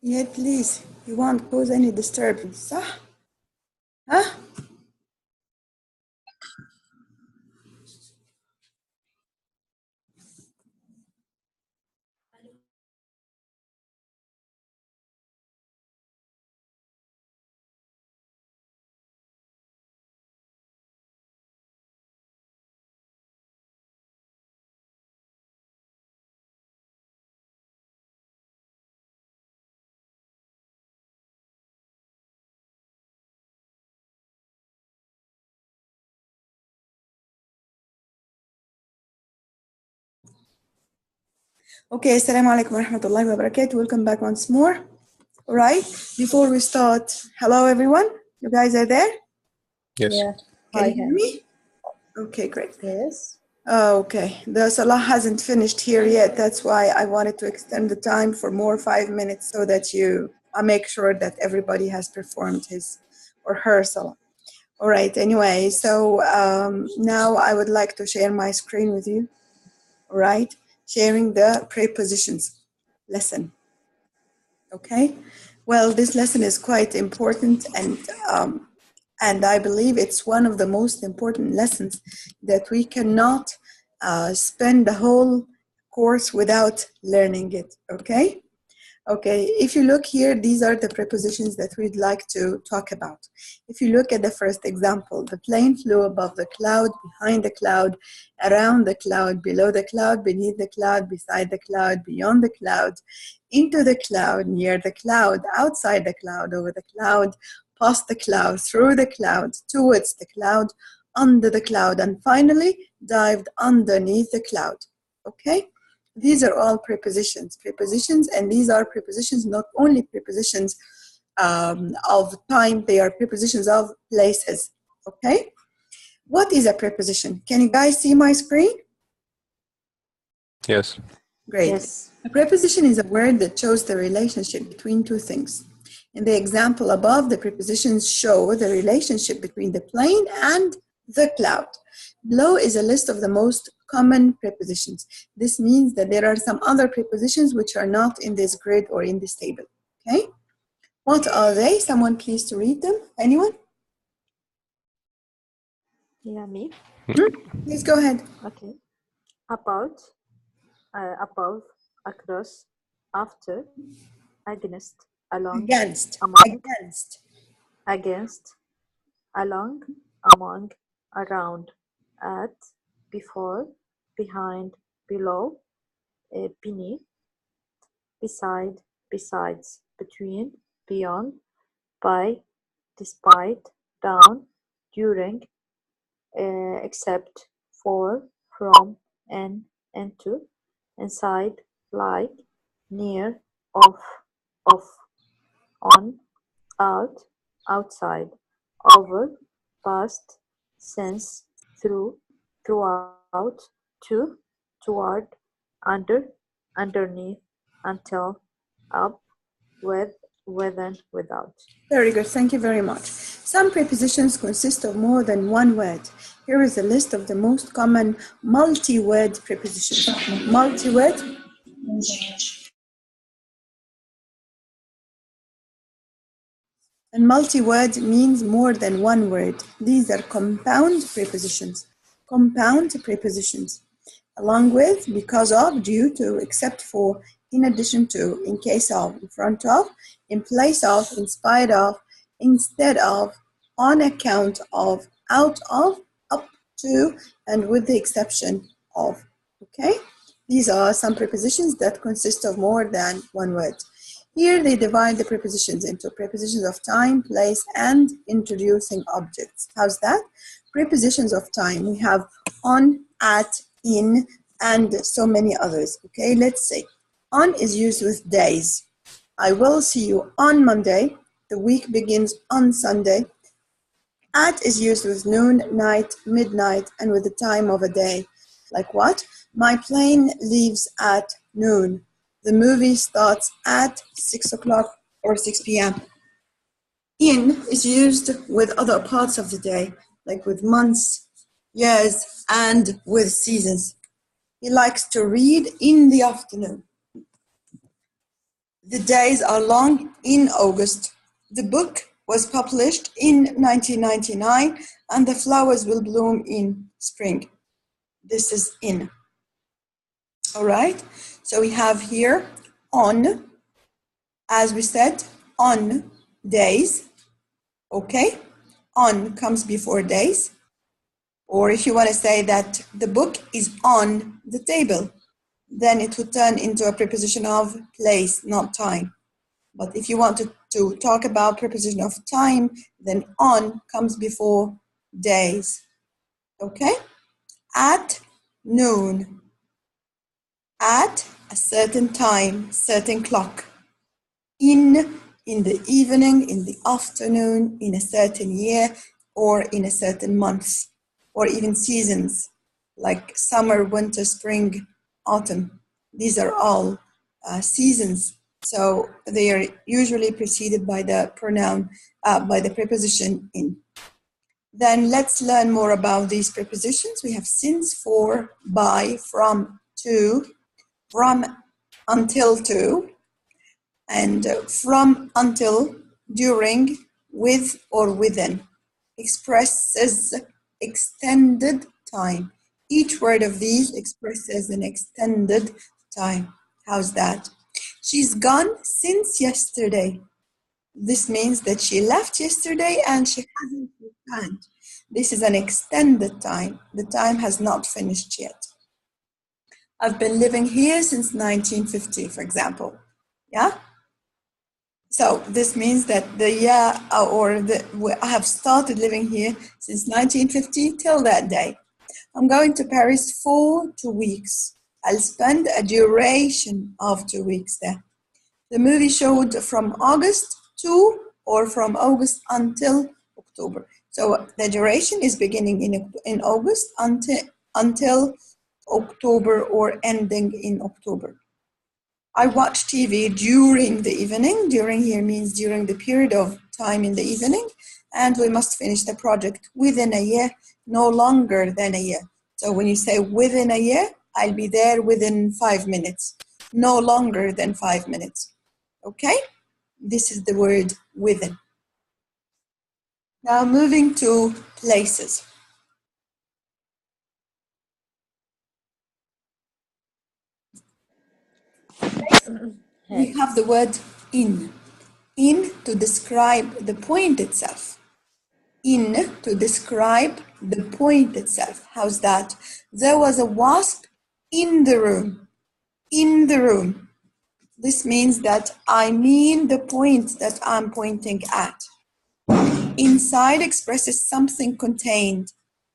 Yeah, please. You won't cause any disturbance, صح؟ Huh? Okay, assalamu alaikum wa rahmatullahi wa barakatuh. Welcome back once more. All right, before we start, hello everyone. You guys are there? Yes. Yeah. Can Hi, you hear me? Okay, great. Yes. Okay, the salah hasn't finished here yet. That's why I wanted to extend the time for more 5 minutes so that I make sure that everybody has performed his or her salah. All right, anyway, so now I would like to share my screen with you. All right, sharing the prepositions lesson. Okay, well, this lesson is quite important, and I believe it's one of the most important lessons that we cannot spend the whole course without learning it. Okay. Okay, if you look here, these are the prepositions that we'd like to talk about. If you look at the first example, the plane flew above the cloud, behind the cloud, around the cloud, below the cloud, beneath the cloud, beside the cloud, beyond the cloud, into the cloud, near the cloud, outside the cloud, over the cloud, past the cloud, through the cloud, towards the cloud, under the cloud, and finally dived underneath the cloud. Okay? These are all prepositions, and these are prepositions, not only prepositions of time, they are prepositions of places, okay? What is a preposition? Can you guys see my screen? Yes. Great. Yes. A preposition is a word that shows the relationship between two things. In the example above, the prepositions show the relationship between the plane and the cloud. Below is a list of the most common prepositions. This means that there are some other prepositions which are not in this grid or in this table. Okay? What are they? Someone please to read them. Anyone? Yeah, me. Please go ahead. Okay. About, above, across, after, against, along, Against. among, Against. against, along, among, around, at, before, behind, below, beneath, beside, besides, between, beyond, by, despite, down, during, except, for, from, and, into, inside, like, near, off, on, out, outside, over, past, since, through, throughout, to, toward, under, underneath, until, up, with, within, without. Very good. Thank you very much. Some prepositions consist of more than one word. Here is a list of the most common multi-word prepositions. Multi-word. And multi-word means more than one word. These are compound prepositions. Compound prepositions. Along with, because of, due to, except for, in addition to, in case of, in front of, in place of, in spite of, instead of, on account of, out of, up to, and with the exception of. Okay? These are some prepositions that consist of more than one word. Here they divide the prepositions into prepositions of time, place, and introducing objects. How's that? Prepositions of time. We have on, at, in, and so many others. Okay, let's say on is used with days. I will see you on Monday. The week begins on Sunday. At is used with noon, night, midnight, and with the time of a day. Like what? My plane leaves at noon. The movie starts at 6 o'clock or 6 p.m. In is used with other parts of the day, like with months, years, and with seasons. He likes to read in the afternoon. The days are long in August. The book was published in 1999 and the flowers will bloom in spring. This is in. All right. So we have here on, as we said, on days. Okay. On comes before days. Or if you want to say that the book is on the table, then it would turn into a preposition of place, not time. But if you want to talk about preposition of time, then on comes before days. Okay? At noon. At a certain time, certain clock. In the evening, in the afternoon, in a certain year, or in a certain month, or even seasons, like summer, winter, spring, autumn. These are all seasons. So they are usually preceded by the pronoun, by the preposition in. Then let's learn more about these prepositions. We have since, for, by, from, to, from, until, to, and from, until, during, with, or within. Expresses extended time. Each word of these expresses an extended time. How's that? She's gone since yesterday. This means that she left yesterday and she hasn't returned. This is an extended time. The time has not finished yet. I've been living here since 1950, for example. Yeah? So this means that the year I have started living here since 1950 till that day. I'm going to Paris for 2 weeks. I'll spend a duration of 2 weeks there. The movie showed from August to, or from August until October. So the duration is beginning in August until October, or ending in October. I watch TV during the evening. During here means during the period of time in the evening. And we must finish the project within a year, no longer than a year. So when you say within a year, I'll be there within 5 minutes, no longer than 5 minutes. Okay? This is the word within. Now moving to places. We have the word in. In to describe the point itself. In to describe the point itself. How's that? There was a wasp in the room. In the room. This means that I mean the point that I'm pointing at. Inside expresses something contained.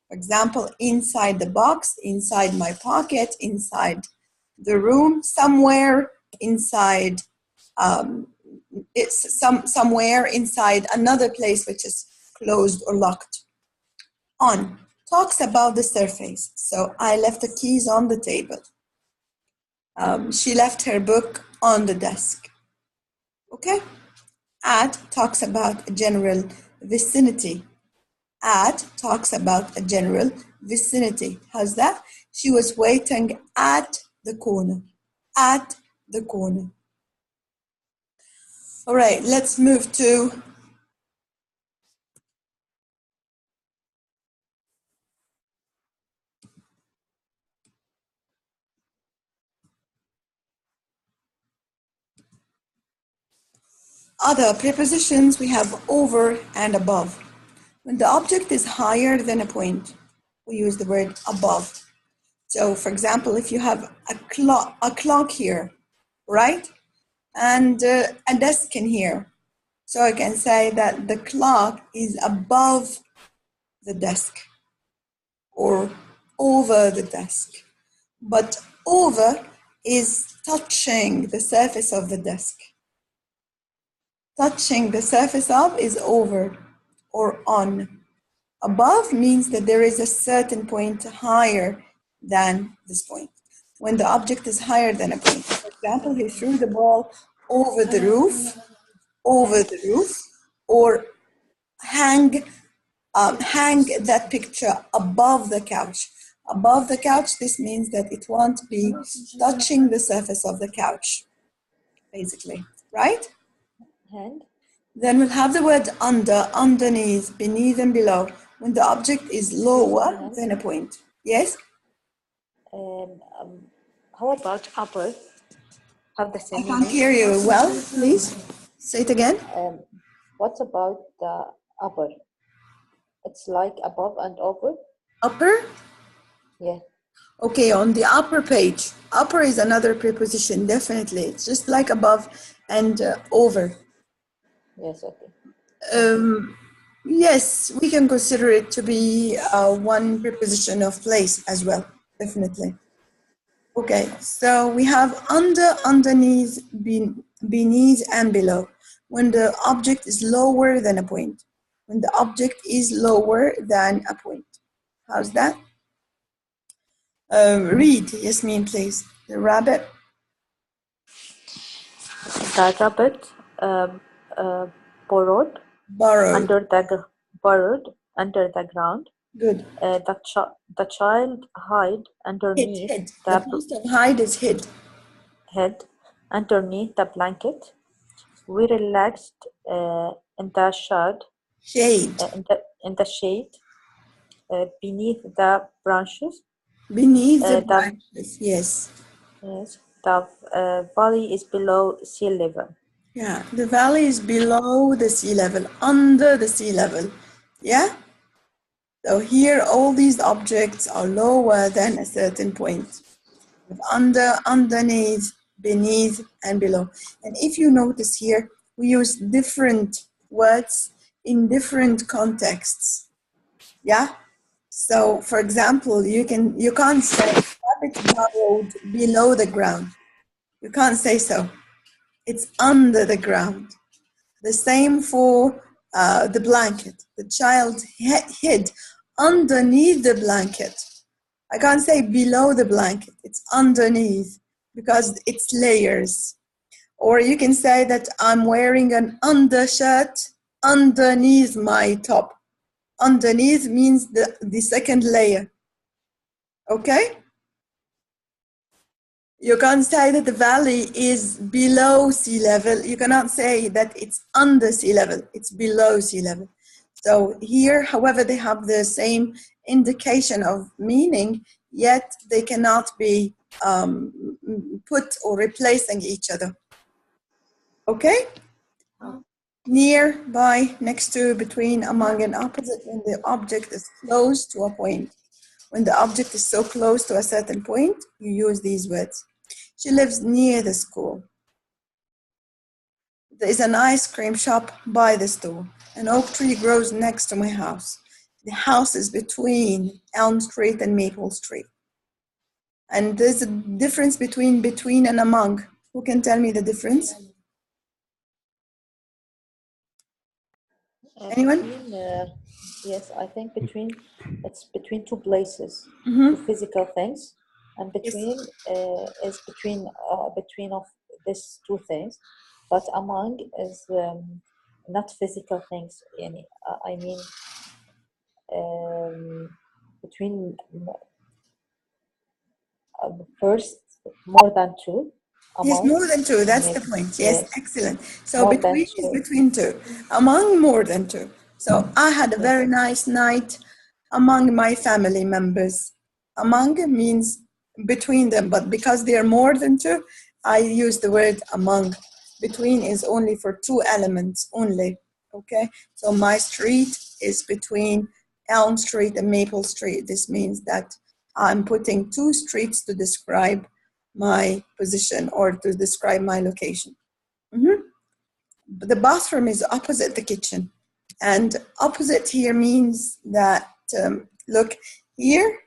For example, inside the box, inside my pocket, inside the room, somewhere inside, it's somewhere inside another place which is closed or locked. On talks about the surface. So I left the keys on the table. She left her book on the desk. Okay? At talks about a general vicinity. At talks about a general vicinity. How's that? She was waiting at the corner. At the corner. All right, let's move to other prepositions. We have over and above. When the object is higher than a point, we use the word above. So, for example, if you have a clock here, right? And a desk in here. So I can say that the clock is above the desk or over the desk. But over is touching the surface of the desk. Touching the surface of is over or on. Above means that there is a certain point higher than this point. When the object is higher than a point. For example, he threw the ball over the roof, or hang that picture above the couch. Above the couch, this means that it won't be touching the surface of the couch, basically. right? hand, Then we'll have the word under, underneath, beneath, and below when the object is lower hand. than a point. Yes? And how about upper? Have the I same can't meaning. hear you well, please. Say it again. What about the upper? It's like above and over. Upper? Yeah. Okay, on the upper page. Upper is another preposition, definitely. It's just like above and over. Yes. Okay. Yes, we can consider it to be one preposition of place as well, definitely. Okay, so we have under, underneath, beneath, and below. When the object is lower than a point. When the object is lower than a point. How's that? Read, Yasmin, please. The rabbit. The rabbit burrowed Borrowed. burrowed under the ground. Good. The child hid underneath Hid. The the post of hide is hid. head underneath the blanket. We relaxed in the shade. Shade. In the shade beneath the branches. Beneath the The branches, yes. yes, the valley is below sea level. Yeah, the valley is below the sea level, under the sea level. Yeah? So here all these objects are lower than a certain point. Under, underneath, beneath, and below. And if you notice here, we use different words in different contexts. Yeah? So for example, you can't say rabbit burrowed below the ground. You can't say so. It's under the ground. The same for the blanket. The child hid underneath the blanket. I can't say below the blanket. It's underneath because it's layers. Or you can say that I'm wearing an undershirt underneath my top. Underneath means the second layer. Okay? You can't say that the valley is below sea level. You cannot say that it's under sea level. It's below sea level. So here, however, they have the same indication of meaning, yet they cannot be put or replacing each other. Okay? Near, by, next to, between, among, and opposite when the object is close to a point. When the object is so close to a certain point, you use these words. She lives near the school. There is an ice cream shop by the store. An oak tree grows next to my house. The house is between Elm Street and Maple Street. And there's a difference between and among. Who can tell me the difference? Anyone? Yes, I think it's between two places, two physical things, and between is between of these two things, but among is not physical things. I mean between first more than two. Yes, Among more than two. That's the point. Yes, excellent. So between is between two. Among more than two. So I had a very nice night among my family members. Among means between them, but because they are more than two, I use the word among. Between is only for two elements only. Okay, so my street is between Elm Street and Maple Street. This means that I'm putting two streets to describe my position or to describe my location. The bathroom is opposite the kitchen. And opposite here means that, look, here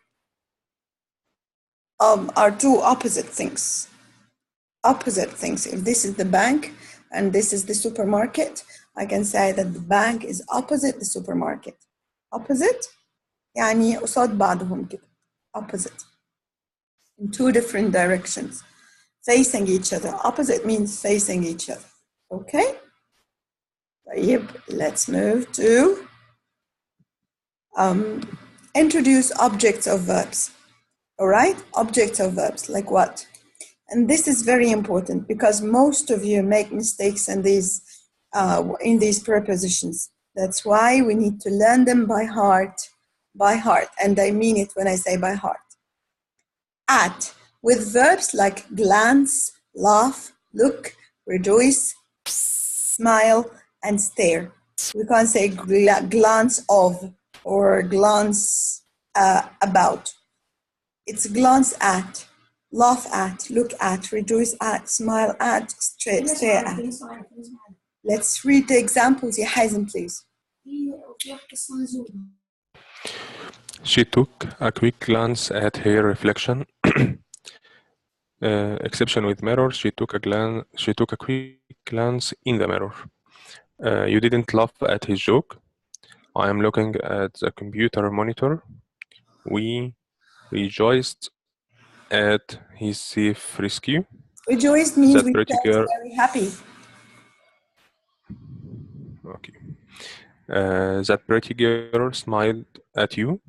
are two opposite things. Opposite things. If this is the bank and this is the supermarket, I can say that the bank is opposite the supermarket. Opposite يعني قصاد بعضهم كده. Opposite. In two different directions. Facing each other. Opposite means facing each other. Okay? Let's move to introduce objects of verbs. All right? Objects of verbs, like what? And this is very important because most of you make mistakes in these prepositions. That's why we need to learn them by heart, and I mean it when I say by heart. At, with verbs like glance, laugh, look, rejoice, smile, and stare. We can't say glance of or glance about. It's glance at, laugh at, look at, rejoice at, smile at, stare at. Let's read the examples, ya Hazem, please. She took a quick glance at her reflection. Exception with mirror. She took a quick glance in the mirror. You didn't laugh at his joke. I am looking at the computer monitor. We rejoiced at his safe rescue. Rejoiced means That we pretty felt girl. very happy. Okay. That pretty girl smiled at you.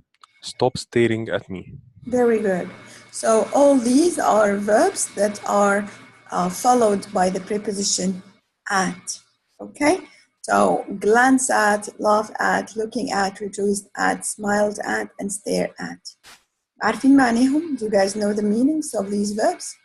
Stop staring at me. Very good. So all these are verbs that are followed by the preposition at. Okay? So glance at, laugh at, looking at, rejoiced at, smiled at, and stare at. عارفين معناهم? Do you guys know the meanings of these verbs?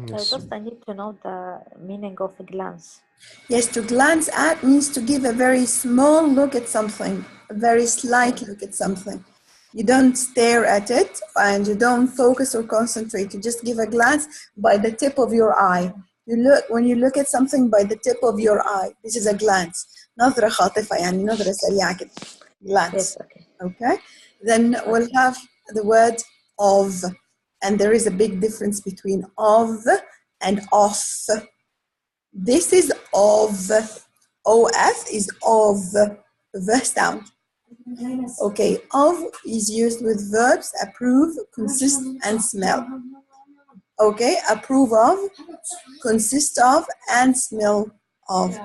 Yes. Just I need to know the meaning of a glance. Yes, to glance at means to give a very small look at something, a very slight look at something. You don't stare at it and you don't focus or concentrate. You just give a glance by the tip of your eye. When you look at something by the tip of your eye, this is a glance. نظرة خاطفة يعني نظرة سريعة كده. Glance. Yes, okay. Okay? Then we'll have the word of, and there is a big difference between of and off. This is of. OF is of, the sound. Okay, of is used with verbs approve, consist, and smell. Okay, approve of, consist of, and smell of.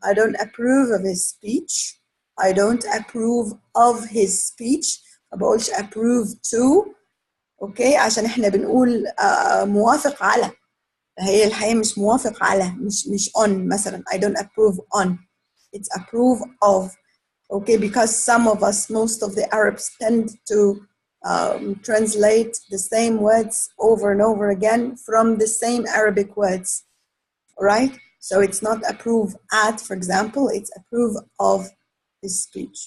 I don't approve of his speech. I don't approve of his speech. ما بقولش approve to. Okay, عشان احنا بنقول موافق على. هي الحقيقة مش موافق على, مش on مثلا. I don't approve on. It's approve of. Okay, because some of us, most of the Arabs tend to translate the same words over and over again from the same Arabic words, right? So it's not approve at, for example, it's approve of this speech.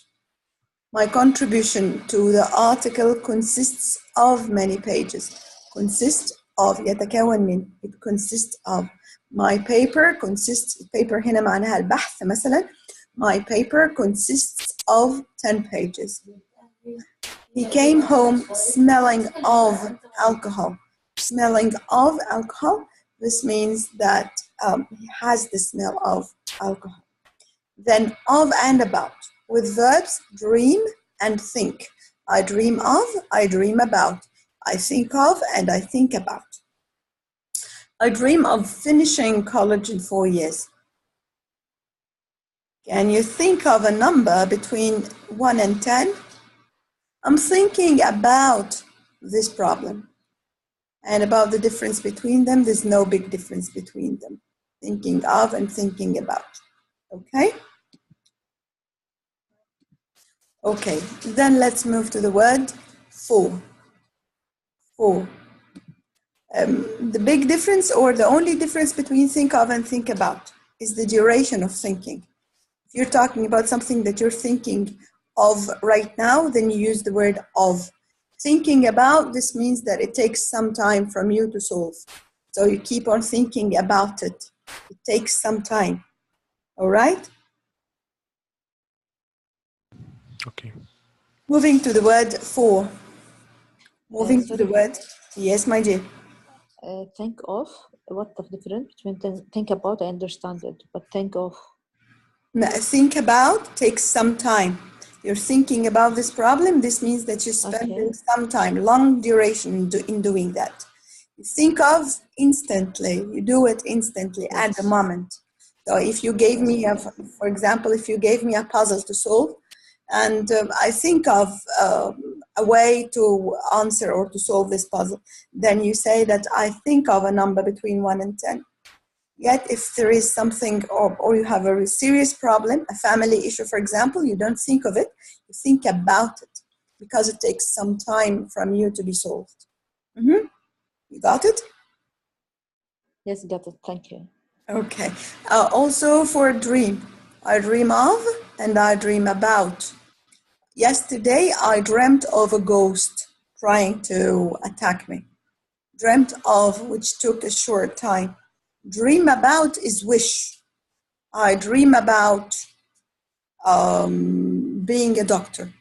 My contribution to the article consists of many pages. Consist of, يتكون من, it consists of. My paper consists, paper هنا معناها البحث مثلا. My paper consists of 10 pages. He came home smelling of alcohol. Smelling of alcohol, this means that he has the smell of alcohol. Then of and about, with verbs dream and think. I dream of, I dream about. I think of, and I think about. I dream of finishing college in 4 years. Can you think of a number between 1 and 10? I'm thinking about this problem. And about the difference between them, there's no big difference between them. Thinking of and thinking about. Okay? Okay, then let's move to the word for. For. The big difference, or the only difference between think of and think about, is the duration of thinking. If you're talking about something that you're thinking of right now, then you use the word of. Thinking about, this means that it takes some time from you to solve. So you keep on thinking about it. It takes some time. All right? Okay. Moving to the word for. Moving to the Sorry. word, yes, my dear. Think of, what the difference between think about, I understand it, but think of. Think about takes some time. You're thinking about this problem. This means that you're spending some time, long duration in doing that. You think of instantly. You do it instantly at the moment. So if you gave me, for example, if you gave me a puzzle to solve, and I think of a way to answer or to solve this puzzle, then you say that I think of a number between 1 and 10. Yet if there is something, or you have a serious problem, a family issue, for example, you don't think of it, you think about it, because it takes some time from you to be solved. Mm-hmm. You got it? Yes, got it. Thank you. Okay. Also for a dream, I dream of and I dream about. Yesterday, I dreamt of a ghost trying to attack me. Dreamt of, which took a short time. Dream about is wish. I dream about being a doctor.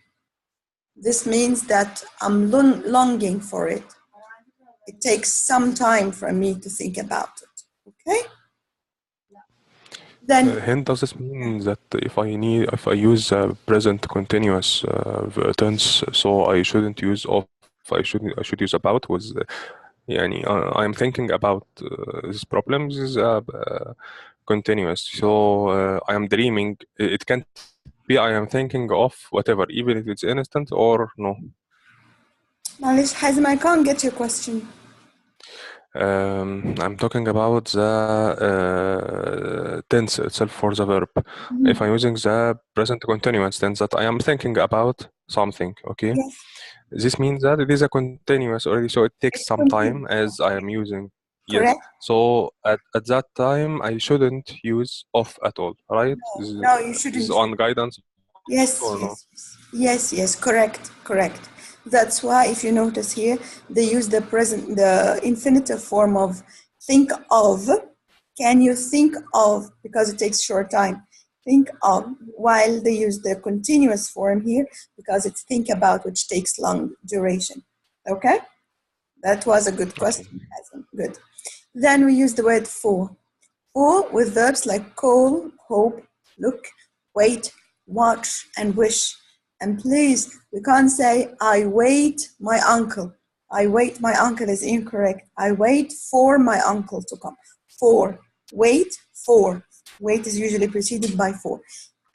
This means that I'm longing for it. It takes some time for me to think about it. Okay? Then, Hint, does this mean that if I use present continuous tense, so I shouldn't use of, I should use about with يعني I'm thinking about this problem, this is continuous, so I am dreaming, it can't be I am thinking of whatever, even if it's instant or no. معلش حازم, I can't get your question. I'm talking about the tense itself for the verb. If I'm using the present continuous tense, that I am thinking about something, okay? Yes. This means that it is a continuous already, so it takes It's some time as I am using. Yes. Correct? So at that time, I shouldn't use of at all, right? No, you This is shouldn't. on guidance Yes, or no? yes, correct. That's why if you notice here, they use the infinitive form of think of. Can you think of, because it takes short time, think of, while they use the continuous form here, because it's think about, which takes long duration. Okay? That was a good question. Okay. Good. Then we use the word for. For with verbs like call, hope, look, wait, watch, and wish. And please, we can't say, I wait my uncle. I wait my uncle is incorrect. I wait for my uncle to come. For, wait, for. Wait is usually preceded by for.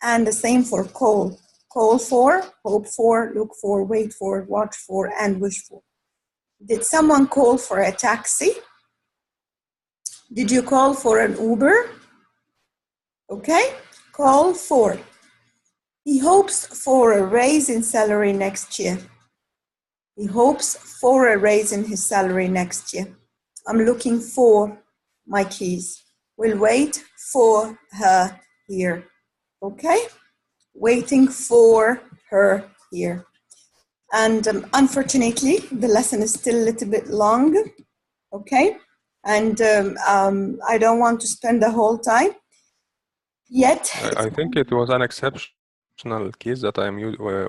And the same for call. Call for, hope for, look for, wait for, watch for, and wish for. Did someone call for a taxi? Did you call for an Uber? Okay, call for. He hopes for a raise in salary next year. He hopes for a raise in his salary next year. I'm looking for my keys. We'll wait for her here. Okay, waiting for her here. And unfortunately, the lesson is still a little bit long. Okay, and I don't want to spend the whole time. Yet, I think it was an exceptional case that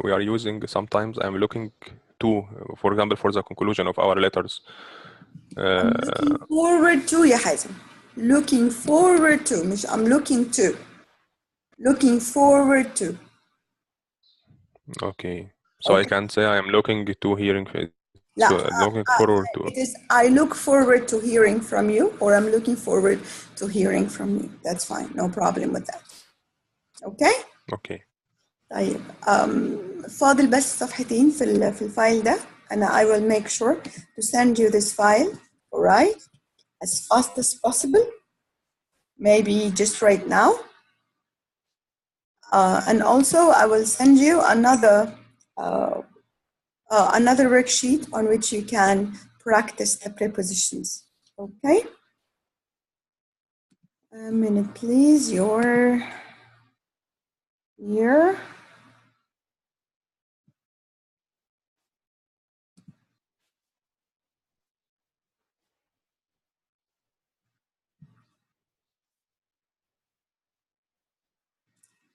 we are using sometimes. I'm looking to, for example, for the conclusion of our letters. I'm looking forward to, يا حازم. Looking forward to, مش I'm looking to. Looking forward to. Okay. So I can say I am looking to hearing, لا, looking forward to. it is I look forward to hearing from you, or I'm looking forward to hearing from you. That's fine, no problem with that. Okay? Okay. طيب فاضل بس صفحتين في الفايل ده. أنا I will make sure to send you this file, all right? As fast as possible. Maybe just right now. And also I will send you another worksheet on which you can practice the prepositions. Okay? A minute, please. You're here.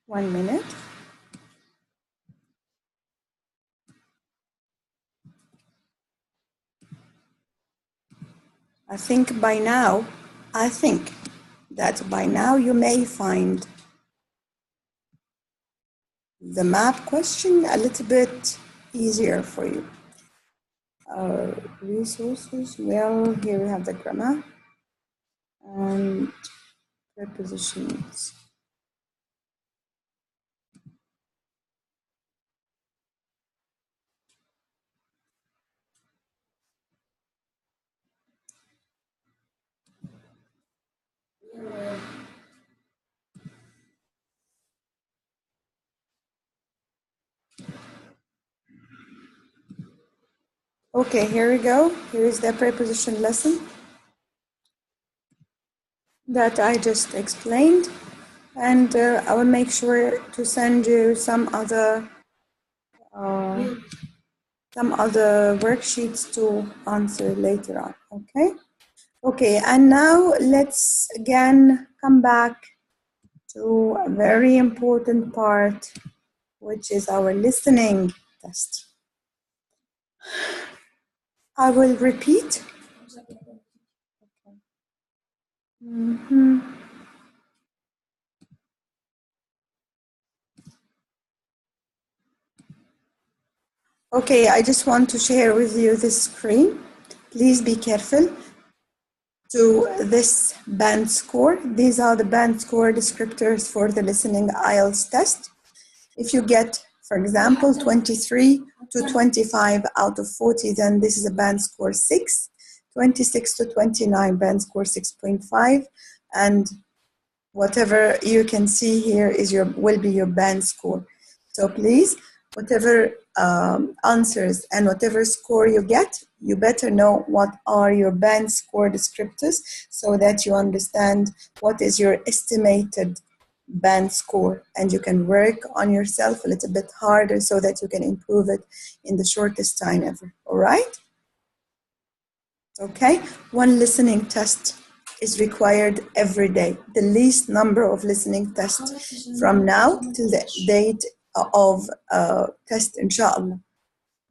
One minute. I think that by now you may find the map question a little bit easier for you. Resources, well, here we have the grammar and prepositions. Okay, here we go. Here is the preposition lesson that I just explained. And I will make sure to send you some other worksheets to answer later on, okay? Okay, and now let's again come back to a very important part, which is our listening test. I will repeat. Okay, I just want to share with you this screen. Please be careful to this band score. These are the band score descriptors for the listening IELTS test. If you get, for example, 23 to 25 out of 40, then this is a band score 6. 26 to 29, band score 6.5. And whatever you can see here is will be your band score. So please, whatever answers and whatever score you get, you better know what are your band score descriptors so that you understand what is your estimated band score, and you can work on yourself a little bit harder so that you can improve it in the shortest time ever. All right? Okay, one listening test is required every day. The least number of listening tests from now till the date of test, inshallah.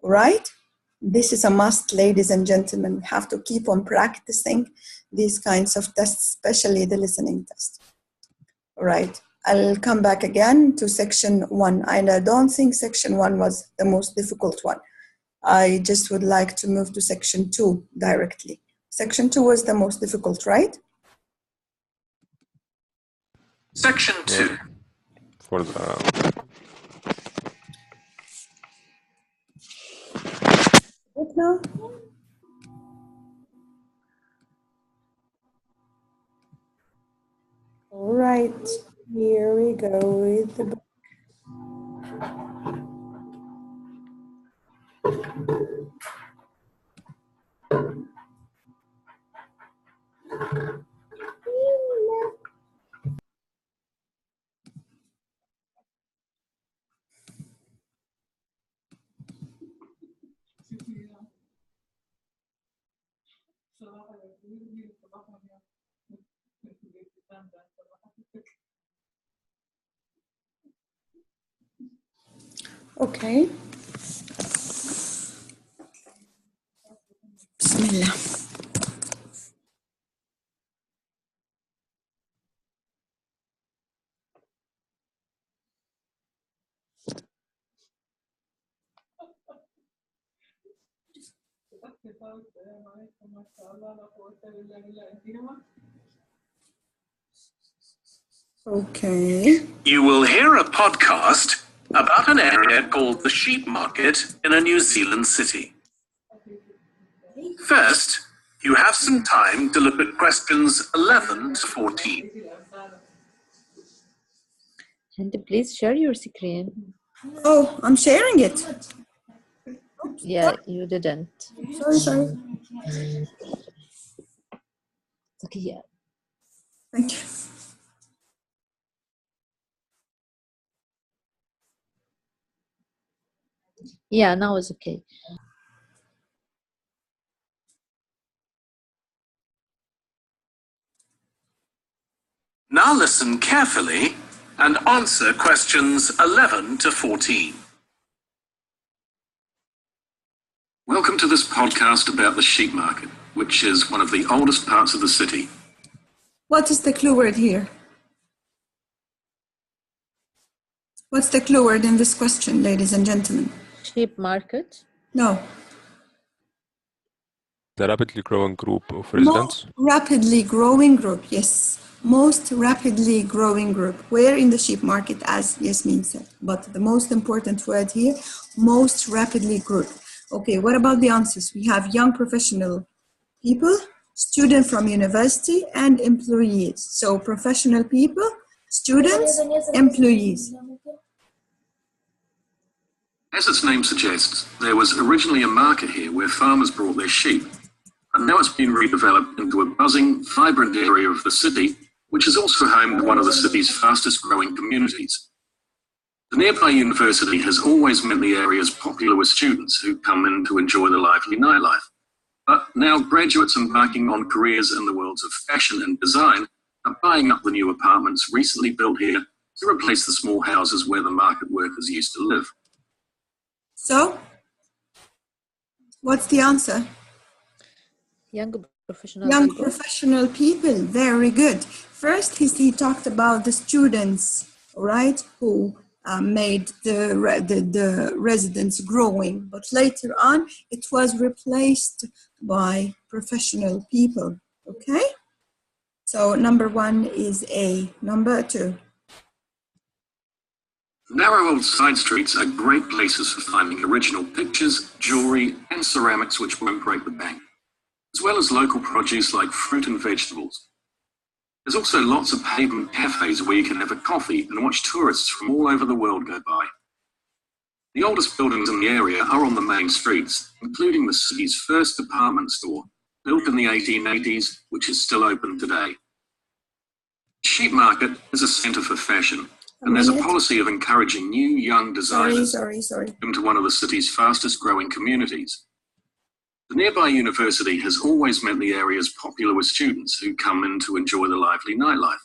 All right? This is a must, ladies and gentlemen. We have to keep on practicing these kinds of tests, especially the listening test. All right, I'll come back again to section 1. And I don't think section 1 was the most difficult one. I just would like to move to section 2 directly. Section 2 was the most difficult, right? Section 2. For the What now? All right, here we go with the book. Okay. Bismillah. Okay. You will hear a podcast about an area called the sheep market in a New Zealand city. First, you have some time to look at questions 11 to 14. And please share your screen. Oh, I'm sharing it. Yeah, you didn't. Sorry. Okay, yeah. Thank you. Yeah, now it's okay. Now listen carefully and answer questions 11 to 14. Welcome to this podcast about the sheep market, which is one of the oldest parts of the city. What is the clue word here? What's the clue word in this question, ladies and gentlemen? Sheep market. No. the rapidly growing group of residents. Most rapidly growing group, yes. Most rapidly growing group. Where in the sheep market, as Yasmin said. But the most important word here, most rapidly group. Okay, what about the answers? We have young professional people, student from university, and employees. So professional people, students, employees. As its name suggests, there was originally a market here where farmers brought their sheep, and now it's been redeveloped into a buzzing, vibrant area of the city, which is also home to one of the city's fastest growing communities. The nearby university has always meant the area's popular with students who come in to enjoy the lively nightlife. But now graduates embarking on careers in the worlds of fashion and design are buying up the new apartments recently built here to replace the small houses where the market workers used to live. So, what's the answer? Young professional Young people. professional people, very good. First, he talked about the students, right, who made the residents growing, but later on, it was replaced by professional people, okay? So number one is A. Number two. Narrow old side streets are great places for finding original pictures, jewellery and ceramics which won't break the bank, as well as local produce like fruit and vegetables. There's also lots of pavement cafes where you can have a coffee and watch tourists from all over the world go by. The oldest buildings in the area are on the main streets, including the city's first department store, built in the 1880s, which is still open today. The sheep market is a centre for fashion, and there's a policy of encouraging new, young designers into one of the city's fastest growing communities. The nearby university has always meant the area's popular with students who come in to enjoy the lively nightlife.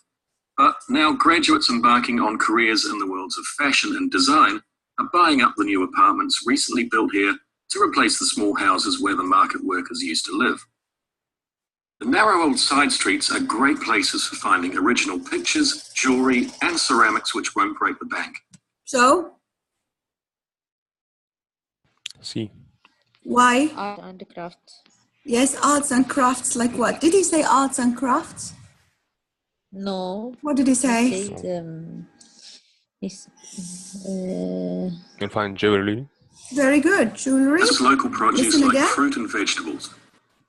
But now graduates embarking on careers in the worlds of fashion and design are buying up the new apartments recently built here to replace the small houses where the market workers used to live. The narrow old side streets are great places for finding original pictures, jewellery and ceramics which won't break the bank. So? C. Why? Art and crafts. Yes, arts and crafts, like what? Did he say arts and crafts? No. What did he say? He said, You'll find jewelry. Very good. Jewelry. There's local produce Listen like again. fruit and vegetables,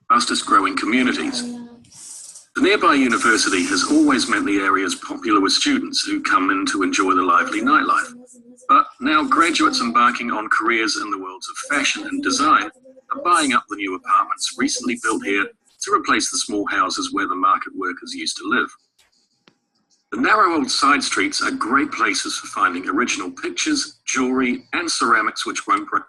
fastest growing communities. The nearby university has always meant the area's popular with students who come in to enjoy the lively nightlife. But now graduates embarking on careers in the worlds of fashion and design are buying up the new apartments recently built here to replace the small houses where the market workers used to live. The narrow old side streets are great places for finding original pictures, jewellery and ceramics which won't break.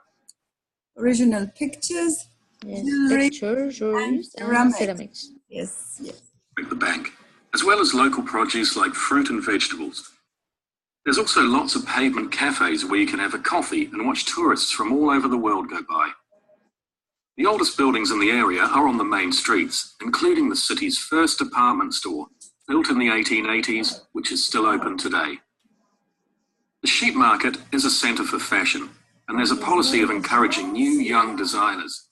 Original pictures, jewelry, jewelry and and ceramics. Yes, yes. The bank, as well as local produce like fruit and vegetables. There's also lots of pavement cafes where you can have a coffee and watch tourists from all over the world go by. The oldest buildings in the area are on the main streets, including the city's first department store, built in the 1880s, which is still open today. The sheep market is a centre for fashion, and there's a policy of encouraging new, young designers.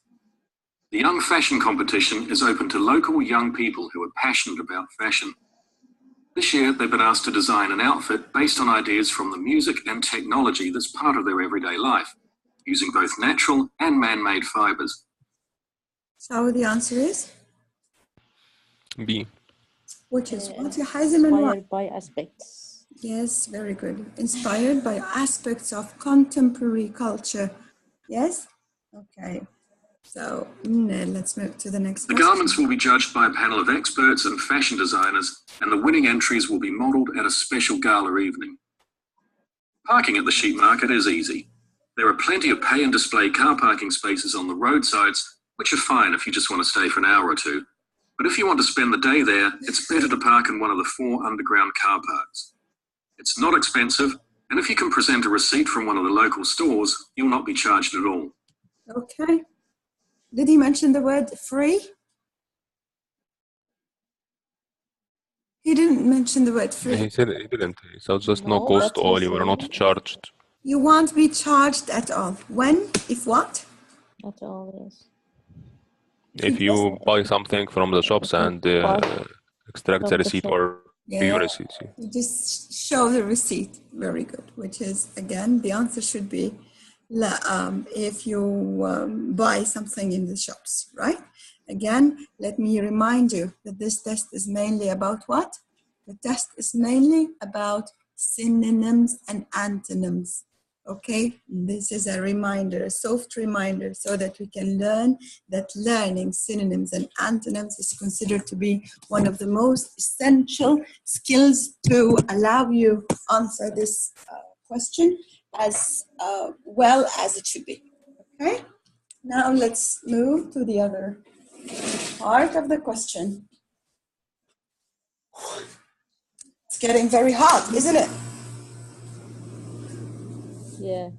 The Young Fashion Competition is open to local young people who are passionate about fashion. This year, they've been asked to design an outfit based on ideas from the music and technology that's part of their everyday life, using both natural and man-made fibres. So the answer is? B. Which is what? Inspired by aspects. Yes, very good. Inspired by aspects of contemporary culture. Yes? Okay. So let's move to the next The question. garments will be judged by a panel of experts and fashion designers, and the winning entries will be modelled at a special gala evening. Parking at the sheep market is easy. There are plenty of pay and display car parking spaces on the roadsides, which are fine if you just want to stay for an hour or two. But if you want to spend the day there, it's better to park in one of the 4 underground car parks. It's not expensive, and if you can present a receipt from one of the local stores, you'll not be charged at all. Okay. Did he mention the word free? He didn't mention the word free. He said he didn't. He said just no No, cost that's all. You were not free. charged. You won't be charged at all. When? If what? Not always. If you buy something from the shops and extract the From the receipt shop. or Yeah. view receipt. You just show the receipt. Very good. Which is, again, the answer should be if you buy something in the shops, right? Again, let me remind you that this test is mainly about what? The test is mainly about synonyms and antonyms, Okay, this is a reminder, a soft reminder, so that we can learn that learning synonyms and antonyms is considered to be one of the most essential skills to allow you answer this question as well as it should be. Okay, now let's move to the other part of the question. It's getting very hot, isn't it? Yeah.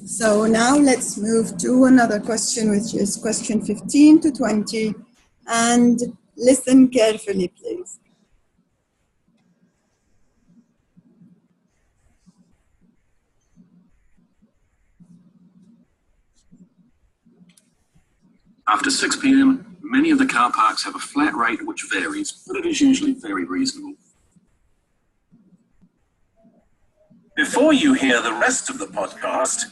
So now let's move to another question, which is question 15 to 20. And listen carefully, please. After 6 p.m., many of the car parks have a flat rate which varies, but it is usually very reasonable. Before you hear the rest of the podcast,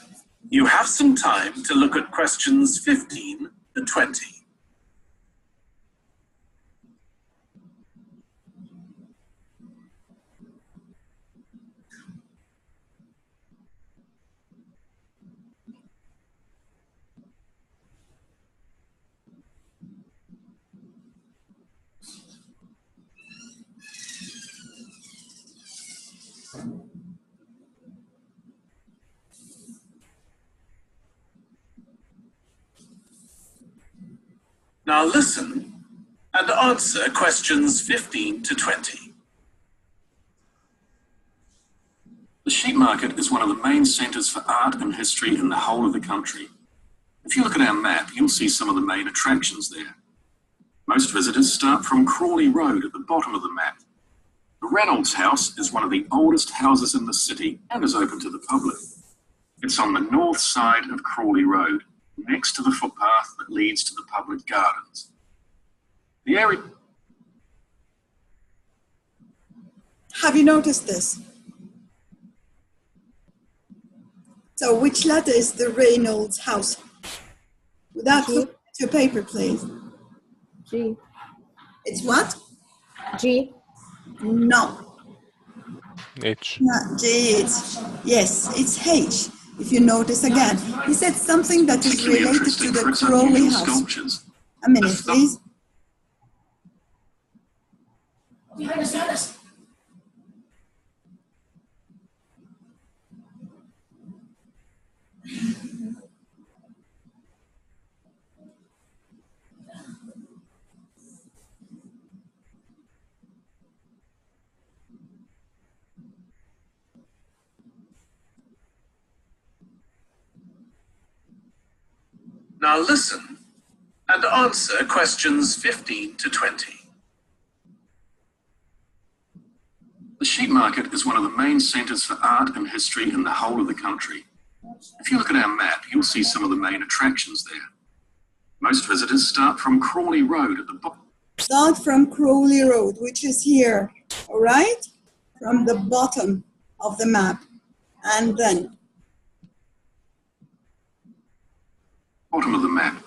you have some time to look at questions 15 to 20. Now listen and answer questions 15 to 20. The sheep market is one of the main centres for art and history in the whole of the country. If you look at our map, you'll see some of the main attractions there. Most visitors start from Crawley Road at the bottom of the map. The Reynolds House is one of the oldest houses in the city and is open to the public. It's on the north side of Crawley Road, next to the footpath that leads to the public gardens. The area... Have you noticed this? So which letter is the Reynolds house? Without looking at your paper, please. G. It's what? G. No. H. Not G. Yes, it's H. If you notice again, he said something that is particularly related interesting to for the its Crowley unusual house. sculptures. A minute, please. Now listen and answer questions 15 to 20. The sheep market is one of the main centres for art and history in the whole of the country. If you look at our map, you'll see some of the main attractions there. Most visitors start from Crawley Road at the bottom. Start from Crawley Road, which is here, all right? From the bottom of the map. And then Bottom of the map.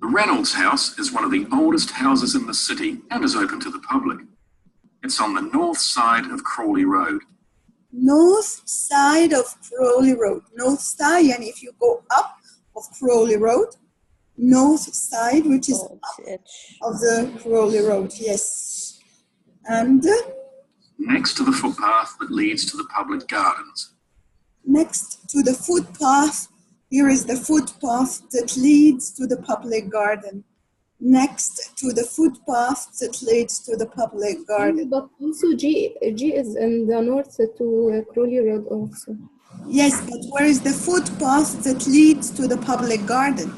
The Reynolds House is one of the oldest houses in the city and is open to the public. It's on the north side of Crawley Road. north side of Crawley Road. North side, and if you go up of Crawley Road, north side, which is up of the Crawley Road, yes. And Next to the footpath that leads to the public gardens. next to the footpath, here is the footpath that leads to the public garden. Next to the footpath that leads to the public garden. But also G is in the north to Crawley Road also. Yes, but where is the footpath that leads to the public garden?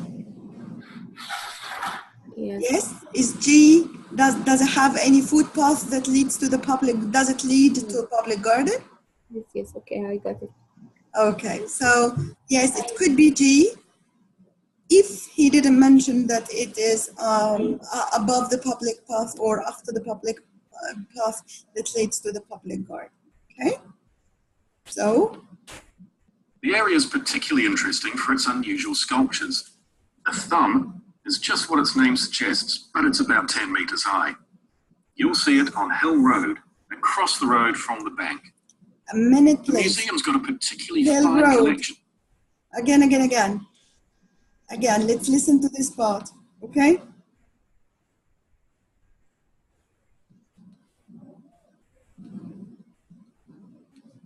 Yes. Yes, is G, does it have any footpath that leads to the public, does it lead to a public garden? Yes, okay, I got it. Okay, so yes, it could be G if he didn't mention that it is above the public path or after the public path that leads to the public garden. Okay, so The area is particularly interesting for its unusual sculptures. The thumb is just what its name suggests, but it's about 10 metres high. You'll see it on Hill Road, across the road from the bank. A minute, The please. museum's got a particularly Hill fine Road. collection. Again. Again, let's listen to this part, okay?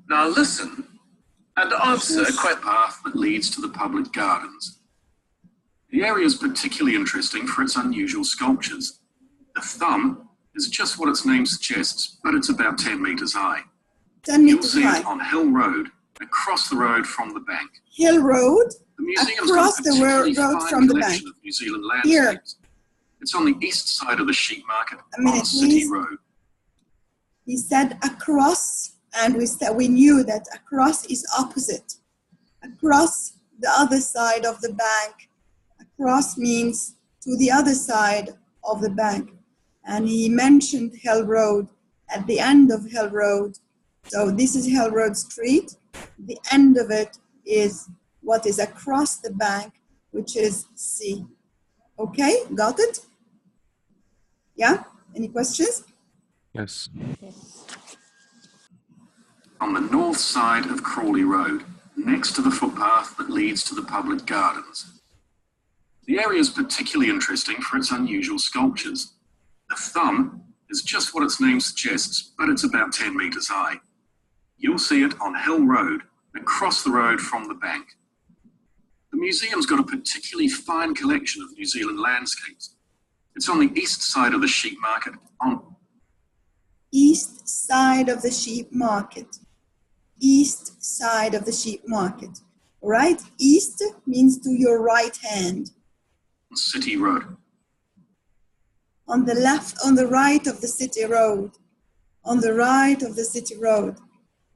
Now listen and answer A path that leads to the public gardens. The area is particularly interesting for its unusual sculptures. The thumb is just what its name suggests, but it's about 10 meters high. 10 You'll meters see high. it on Hill Road, across the road from the bank. Hill Road, The museum's across got a the particularly road fine from the collection bank. of New Zealand Here. landscapes. It's on the east side of the sheep market A minute, on City please. Road. He said across, and we knew that across is opposite. Across the other side of the bank. Across means to the other side of the bank. And he mentioned Hill Road at the end of Hill Road. So this is Hill Road Street. The end of it is what is across the bank, which is C. Okay, got it? Yeah, any questions? Yes. Yes. On the north side of Crawley Road, next to the footpath that leads to the public gardens. The area is particularly interesting for its unusual sculptures. The thumb is just what its name suggests, but it's about 10 meters high. You'll see it on Hill Road, across the road from the bank. The museum's got a particularly fine collection of New Zealand landscapes. It's on the east side of the sheep market on East side of the sheep market. East side of the sheep market. All right? East means to your right hand. City Road. On the left, on the right of the city road. On the right of the city road.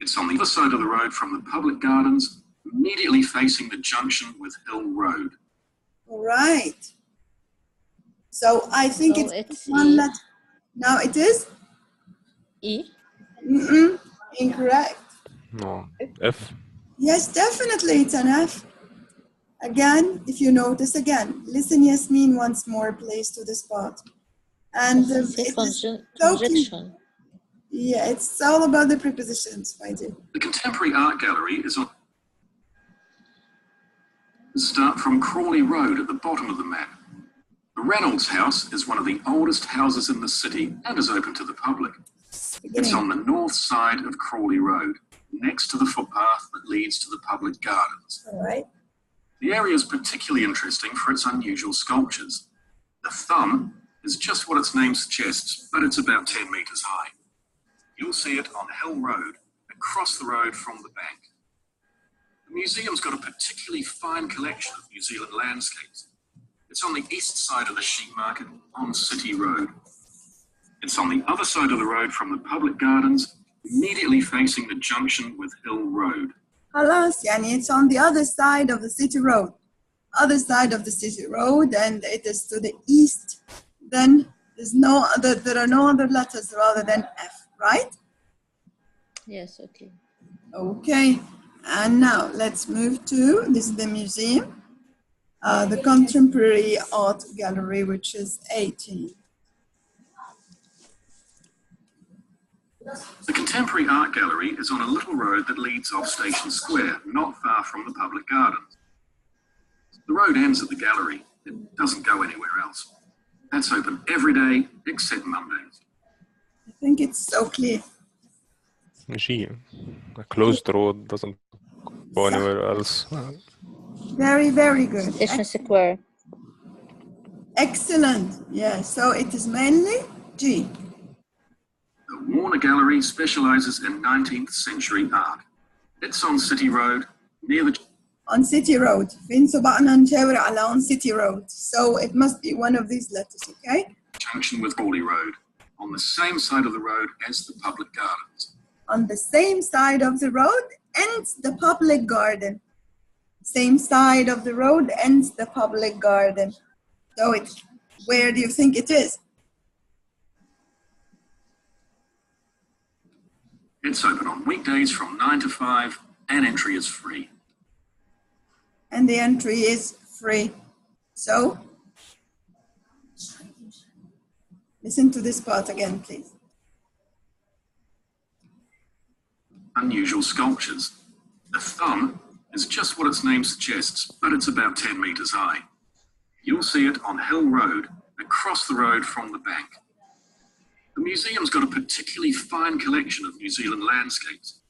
It's on the other side of the road from the public gardens, immediately facing the junction with Hill Road. All right. So I think So it's it's one E. letter. Now it is? E. Incorrect. No. F. Yes, definitely it's an F. Again, if you notice again, listen Yasmin once more, please, to the spot. And It's it is so conjunction. yeah, it's all about the prepositions, my dear. The Contemporary Art Gallery is on. Start from Crawley Road at the bottom of the map. The Reynolds House is one of the oldest houses in the city and is open to the public. It's on the north side of Crawley Road, next to the footpath that leads to the public gardens. All right. The area is particularly interesting for its unusual sculptures. The thumb is just what its name suggests, but it's about 10 meters high. You'll see it on Hill Road, across the road from the bank. The museum's got a particularly fine collection of New Zealand landscapes. It's on the east side of the sheep market on City Road. It's on the other side of the road from the public gardens, immediately facing the junction with Hill Road. خلاص يعني it's on the other side of the city road. Other side of the city road, and it is to the east. Then there are no other letters rather than F, right? Yes, okay. Okay, and now let's move to, this is the museum, the Contemporary Art Gallery, which is 18. The Contemporary Art Gallery is on a little road that leads off Station Square, not far from the public gardens. The road ends at the gallery. It doesn't go anywhere else. That's open every day except Mondays. I think it's so clear. G. A closed road doesn't go anywhere else. Very, very good. Station Square. Excellent. Yeah, so it is mainly G. The Warner Gallery specializes in 19th century art. It's on City Road, near the On City Road. فين صبعنا نشاور على on City Road. So it must be one of these letters, okay? junction with Crawley Road, on the same side of the road as the public gardens. On the same side of the road ends the public garden. Same side of the road ends the public garden. So where do you think it is? It's open on weekdays from 9 to 5 and entry is free. And the entry is free. So, listen to this part again, please. unusual sculptures. The thumb is just what its name suggests, but it's about 10 metres high. You'll see it on Hill Road, across the road from the bank. The museum's got a particularly fine collection of New Zealand landscapes.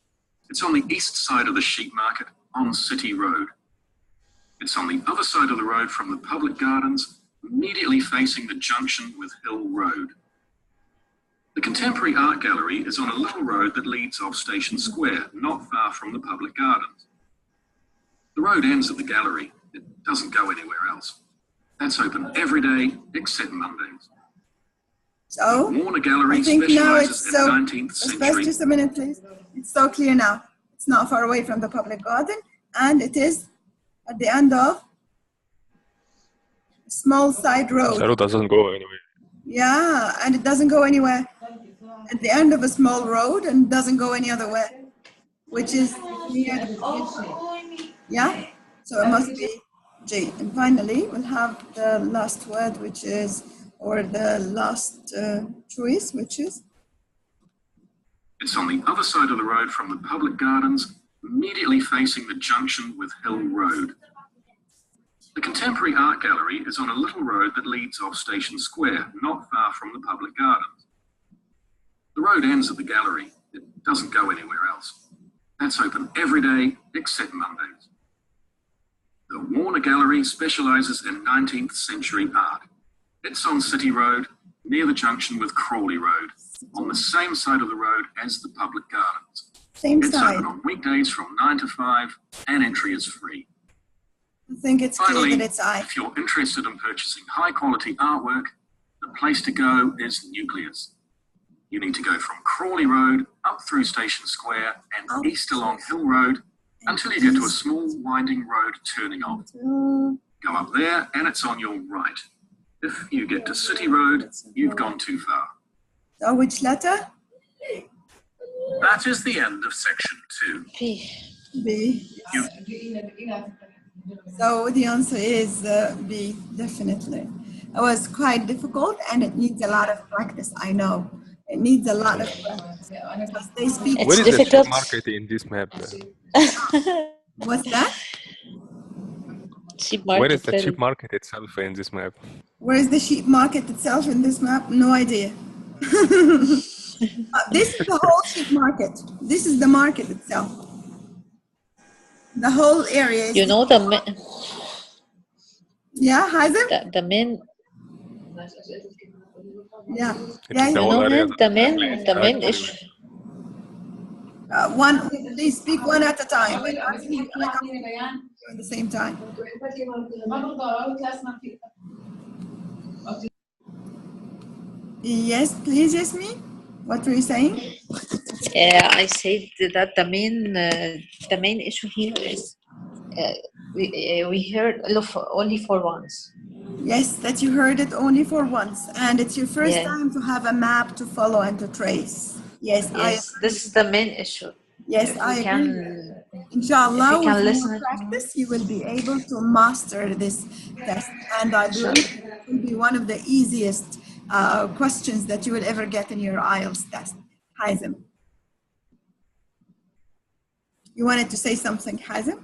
It's on the east side of the sheep market on City Road. It's on the other side of the road from the public gardens, immediately facing the junction with Hill Road. The Contemporary Art Gallery is on a little road that leads off Station Square, not far from the public gardens. The road ends at the gallery. It doesn't go anywhere else. That's open every day except Mondays. So, Warner Gallery I think now specializes it's in so, 19th century. just a minute, please. It's so clear now. It's not far away from the public garden, and it is at the end of a small side road. The road doesn't go anywhere. Yeah, and it doesn't go anywhere. At the end of a small road and doesn't go any other way, which is near the yeah. So it must be G. And finally, we'll have the last word, which is, or the last choice, which is? It's on the other side of the road from the public gardens, immediately facing the junction with Hill Road. The Contemporary Art Gallery is on a little road that leads off Station Square, not far from the public gardens. The road ends at the gallery. It doesn't go anywhere else. That's open every day except Mondays. The Warner Gallery specializes in 19th century art. It's on City Road, near the junction with Crawley Road, on the same side of the road as the public gardens. Same It's side. open on weekdays from 9 to 5, and entry is free. I think it's clear Finally, that it's I. if you're interested in purchasing high-quality artwork, the place to go is Nucleus. You need to go from Crawley Road up through Station Square and east along Hill Road until you get to a small winding road turning off. Go up there and it's on your right. If you get to City Road, you've gone too far. So which letter? That is the end of section 2. P. B. So the answer is B, definitely. It was quite difficult and it needs a lot of practice, I know. It needs a lot of practice. Because they speak. It's Where is difficult. the market in this map? What's that? Cheap Where market. is the cheap market itself in this map? Where is the sheep market itself in this map? No idea. This is the whole sheep market. This is the market itself. The whole area is. You know Yeah, Hazem? the main. Yeah. It's Yeah, the yeah. whole No, area. the main issue. One, please speak one at a time. But I speak at the same time. Yes, please, Yasmin. What were you saying? I said that the main issue here is we heard only for once. Yes, that you heard it only for once, and it's your first Yeah. time to have a map to follow and to trace. Yes, Yes, this is the main issue. Yes, If I we agree. can, Inshallah, if we can with listen more it- practice, you will be able to master this test, and I believe it will be one of the easiest questions that you will ever get in your IELTS test. Hazem, you wanted to say something, Hazem?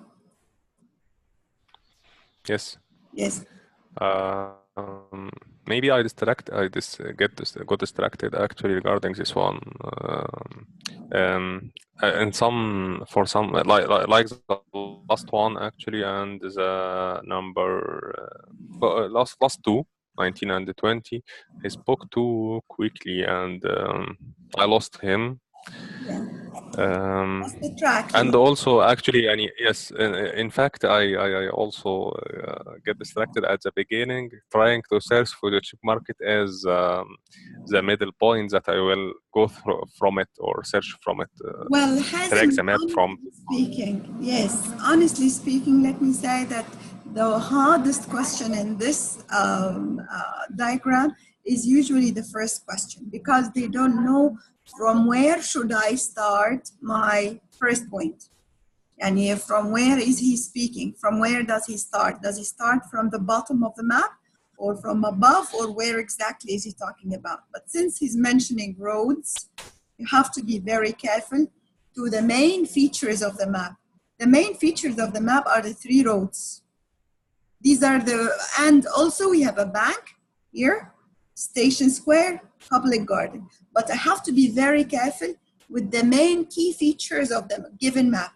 Yes. Yes. Maybe I got distracted actually regarding this one. And for some like the last one actually, and the number last two, 19 and 20, I spoke too quickly and I lost him. Yeah. That's the track. And also, actually, yes, in fact, I also get distracted at the beginning, trying to search for the cheap market as the middle point that I will go through from it or search from it. Well, track the map from. Honestly speaking, let me say that the hardest question in this diagram is usually the first question, because they don't know from where should I start my first point. And from where is he speaking? From where does he start? Does he start from the bottom of the map or from above, or where exactly is he talking about? But since he's mentioning roads, you have to be very careful to the main features of the map. The main features of the map are the 3 roads. These are and also we have a bank here, Station Square, public garden. But I have to be very careful with the main key features of the given map,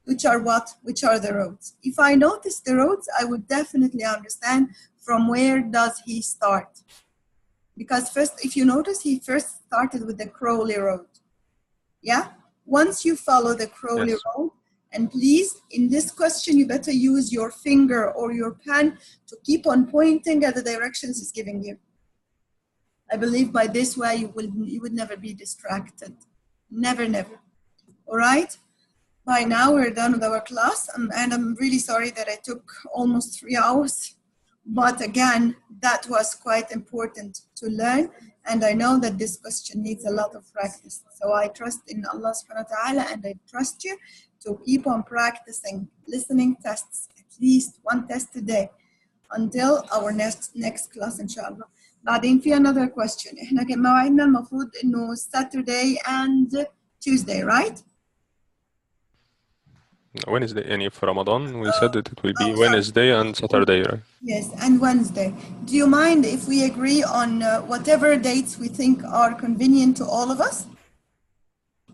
which are what? Which are the roads. If I notice the roads, I would definitely understand from where does he start. Because first, if you notice, he first started with the Crowley Road. Yeah? Once you follow the Crowley Road, and please, in this question, you better use your finger or your pen to keep on pointing at the directions it's giving you. I believe by this way, you would never be distracted. Never, never. All right? By now, we're done with our class, and I'm really sorry that I took almost 3 hours. But again, that was quite important to learn. And I know that this question needs a lot of practice. So I trust in Allah subhanahu wa ta'ala, and I trust you to keep on practicing listening tests, at least 1 test a day, until our next class, inshallah. بعدين في another question. إحنا كان موعدنا المفروض إنه Saturday and Tuesday, right? Wednesday, يعني في Ramadan, we said that it will be Wednesday and Saturday, right? Yes, and Wednesday. Do you mind if we agree on whatever dates we think are convenient to all of us?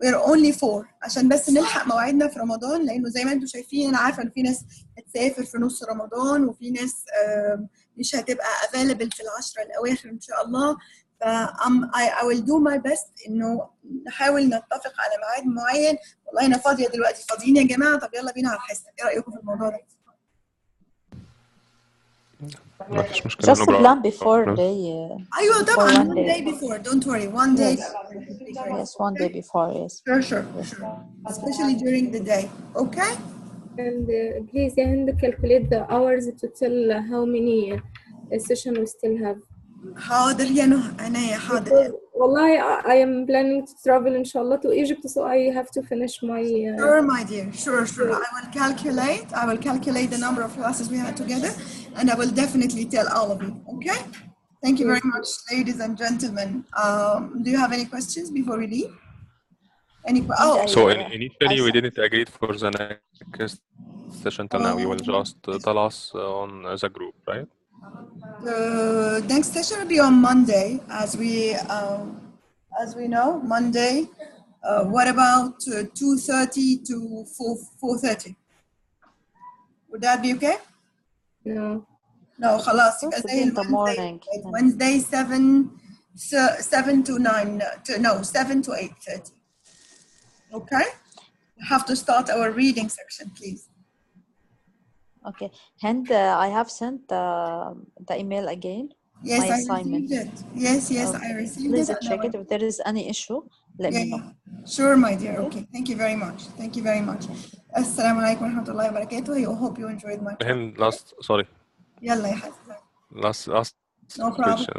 We're only 4 عشان بس نلحق مواعيدنا في رمضان، لأنه زي ما انتم شايفين أنا عارفة إن في ناس هتسافر في نص رمضان وفي ناس مش هتبقى available في ال10 الأواخر إن شاء الله. I will do my best إنه نحاول نتفق على ميعاد معين. والله أنا فاضية دلوقتي، فاضيين يا جماعة؟ طب يلا بينا على الحصة، إيه رأيكم في الموضوع ده؟ ما فيش مشكلة. Just a plan before day. أيوة طبعا. one One day before. Don't worry. One day. Yes, one day before. Yes. Sure. Especially during the day. Okay. And please, Hind, calculate the hours to tell how many sessions we still have. حاضر يا نهى، عناية حاضر. والله I am planning to travel inshallah to Egypt, so I have to finish my. Sure, my dear. Sure. I will calculate the number of classes we had together, and I will definitely tell all of you. Okay. Thank you very much, ladies and gentlemen. Do you have any questions before we leave? So initially we didn't agree for the next session till now. You will just tell us on the group, right? The next session will be on Monday, as we know, Monday. What about 2:30 to 4:30? Would that be okay? No, خلاص. In the morning. Wednesday 7 to 9. 7 to 8:30. Okay. We have to start our reading section, please. Okay. And I have sent the email again. Yes, my I assignment. received it. Yes, okay. I received Please it. Please check it. If there is any issue, let me know. Sure, my dear. Okay. Thank you very much. Assalamu alaikum wa rahmatullahi wa barakatuh. I hope you enjoyed my talk. And sorry. Yalla ya حبيبي. Last No question,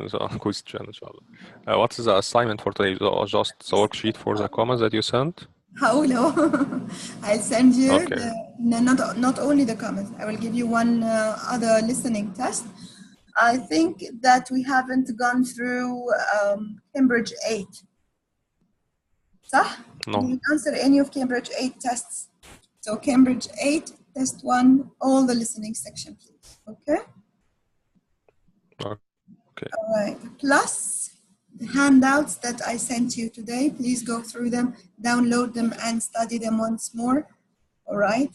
inshallah. What is the assignment for today? Just the worksheet for the comments that you sent? I'll send you not only the comments. I will give you one other listening test. I think that we haven't gone through Cambridge 8. صح? No. You answer any of Cambridge 8 tests. So Cambridge 8, test 1, all the listening section, please. Okay? Okay. All right. Plus the handouts that I sent you today, please go through them, download them, and study them once more. All right.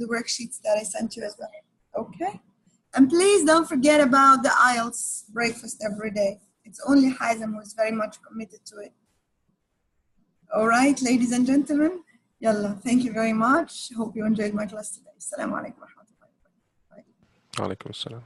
The worksheets that I sent you as well. Okay. And please don't forget about the IELTS breakfast every day. It's only Hazem who is very much committed to it. All right, ladies and gentlemen. Yalla. Thank you very much. Hope you enjoyed my class today. Assalamu alaikum wa rahmatullahi wa barakatuh. Alaikum assalam.